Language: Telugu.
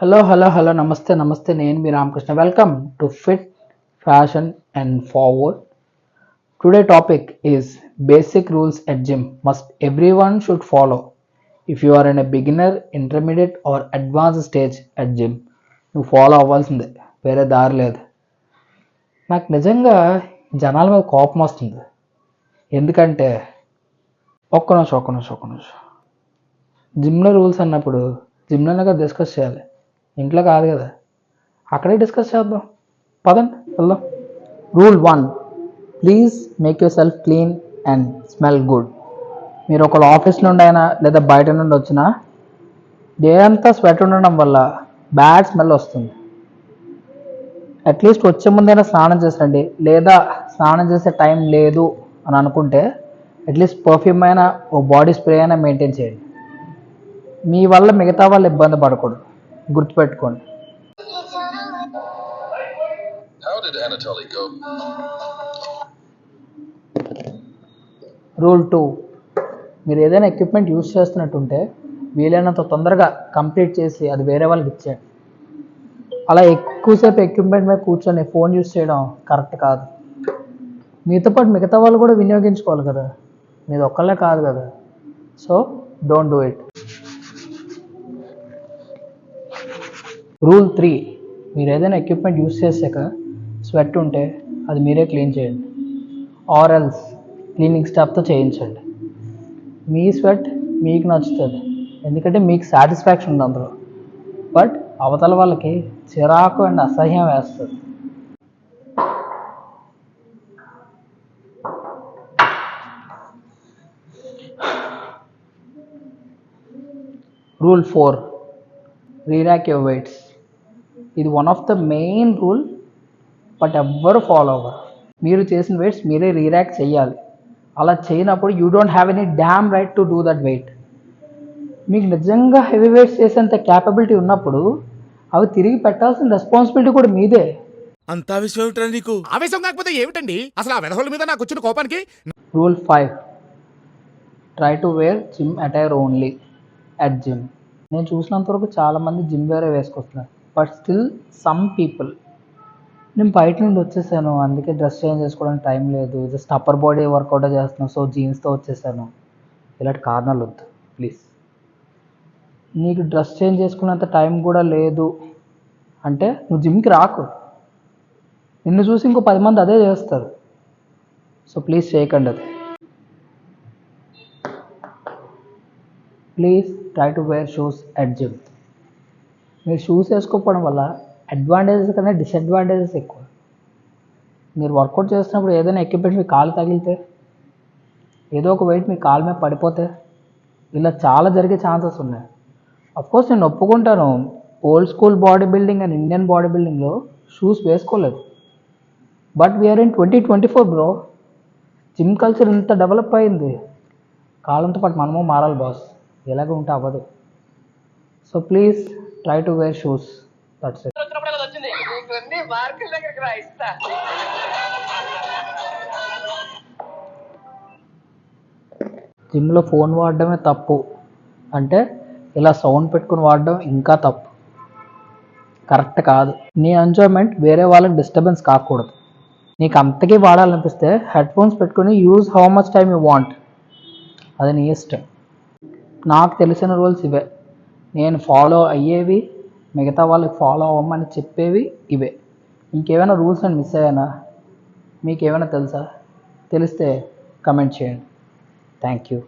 హలో నమస్తే నేను మీ Ramakrishna. Welcome to fit fashion and forward. Today topic is basic rules at gym must everyone should follow if you are in a beginner, intermediate or advance stage at gym. నువ్వు ఫాలో అవ్వాల్సిందే, వేరే దారి లేదు. నాకు నిజంగా జనాల మీద కోపం వస్తుంది. ఎందుకంటే ఒక్క నిమిషం జిమ్లో రూల్స్ అన్నప్పుడు జిమ్లోనే కదా డిస్కస్ చేయాలి, ఇంట్లో కాదు కదా. అక్కడే డిస్కస్ చేద్దాం, పదండి వెళ్దాం. Rule 1, please make yourself clean and smell good. మీరు ఒకళ్ళు ఆఫీస్ నుండి అయినా లేదా బయట నుండి వచ్చినా డే అంతా స్వెట్ ఉండడం వల్ల బ్యాడ్ స్మెల్ వస్తుంది. అట్లీస్ట్ వచ్చే ముందైనా స్నానం చేసండి, లేదా స్నానం చేసే టైం లేదు అని అనుకుంటే అట్లీస్ట్ పర్ఫ్యూమ్ అయినా, ఓ బాడీ స్ప్రే అయినా మెయింటైన్ చేయండి. మీ వల్ల మిగతా వాళ్ళు ఇబ్బంది పడకూడదు, గుర్తుపెట్టుకోండి. రూల్ 2, మీరు ఏదైనా ఎక్విప్మెంట్ యూజ్ చేస్తున్నట్టుంటే వీలైనంత తొందరగా కంప్లీట్ చేసి అది వేరే వాళ్ళకి ఇచ్చేయండి. అలా ఎక్కువసేపు ఎక్విప్మెంట్ మీద కూర్చొని ఫోన్ యూజ్ చేయడం కరెక్ట్ కాదు. మీతో పాటు మిగతా వాళ్ళు కూడా వినియోగించుకోవాలి కదా, మీది ఒక్కళ్ళే కాదు కదా. So don't do it. Rule 3, మీరు ఏదైనా ఎక్విప్మెంట్ యూజ్ చేశాక స్వెట్ ఉంటే అది మీరే క్లీన్ చేయండి, ఆర్ ఎల్స్ క్లీనింగ్ స్టాఫ్తో చేయించండి. మీ స్వెట్ మీకు నచ్చుతుంది, ఎందుకంటే మీకు సాటిస్ఫాక్షన్ ఉంది అందులో. బట్ అవతల వాళ్ళకి చిరాకు అండ్ అసహ్యం వేస్తుంది. Rule 4, rerack your weights. ఇది one of the main rule, but ఎవ్వరు ఫాలో అవ్వరు. మీరు చేసిన వెయిట్స్ మీరే రీరాక్ చేయాలి. అలా చేయనప్పుడు you don't have any damn right to do that weight. మీకు నిజంగా హెవీ వెయిట్స్ చేసేంత క్యాపబిలిటీ ఉన్నప్పుడు అవి తిరిగి పెట్టాల్సిన రెస్పాన్సిబిలిటీ కూడా మీదే. అంత ఆవేశం నీకు? ఆవేశం కాకపోతే ఏమిటండి అసలు ఆ వెధవల మీద నాకు వచ్చిన కోపానికి? Rule 5, try to wear gym attire only at gym. నేను చూసినంత వరకు చాలామంది జిమ్ వేరే వేసుకొస్తున్నారు, బట్ స్టిల్ సమ్ పీపుల్, నేను బయట నుండి వచ్చేసాను అందుకే డ్రెస్ చేంజ్ చేసుకోవడానికి టైం లేదు, జస్ట్ అప్పర్ బాడీ వర్కౌట్ చేస్తున్నాను సో జీన్స్తో వచ్చేసాను, ఇలాంటి కారణాలు వద్దు ప్లీజ్. నీకు డ్రెస్ చేంజ్ చేసుకునేంత టైం కూడా లేదు అంటే నువ్వు జిమ్కి రాకు. నిన్ను చూసి ఇంకో 10 మంది అదే చేస్తారు. సో ప్లీజ్ చేయకండి అది. Please try to wear shoes at gym. మీరు షూస్ వేసుకోకపోవడం వల్ల అడ్వాంటేజెస్ కన్నా డిసడ్వాంటేజెస్ ఎక్కువ. మీరు వర్కౌట్ చేస్తున్నప్పుడు ఏదైనా ఎక్విప్మెంట్ మీ కాలు తగిలితే, ఏదో ఒక వెయిట్ మీ కాలు మీద పడిపోతే, ఇలా చాలా జరిగే ఛాన్సెస్ ఉన్నాయి. అఫ్కోర్స్ నేను ఒప్పుకుంటాను, old school body building and Indian body బిల్డింగ్లో షూస్ వేసుకోలేదు. But we're in 2024 bro. Gym culture ఇంత డెవలప్ అయింది, కాలంతో పాటు మనము మారాలి బాస్, ఎలాగ ఉంటే అవ్వదు. So please try to wear shoes, that's it. జిమ్లో ఫోన్ వాడడమే తప్పు అంటే ఇలా సౌండ్ పెట్టుకుని వాడడం ఇంకా తప్పు, కరెక్ట్ కాదు. నీ ఎంజాయ్మెంట్ వేరే వాళ్ళకి డిస్టర్బెన్స్ కాకూడదు. నీకు అంతకీ వాడాలనిపిస్తే హెడ్ ఫోన్స్ పెట్టుకుని use how much time you want, అది నీ ఇష్టం. నాకు తెలిసిన రూల్స్ ఇవే, నేను ఫాలో అయ్యేవి, మిగతా వాళ్ళకి ఫాలో అవ్వమని చెప్పేవి ఇవే. ఇంకేమైనా రూల్స్ నేను మిస్ అయ్యానా, మీకు ఏమైనా తెలుసా? తెలిస్తే కమెంట్ చేయండి. Thank you.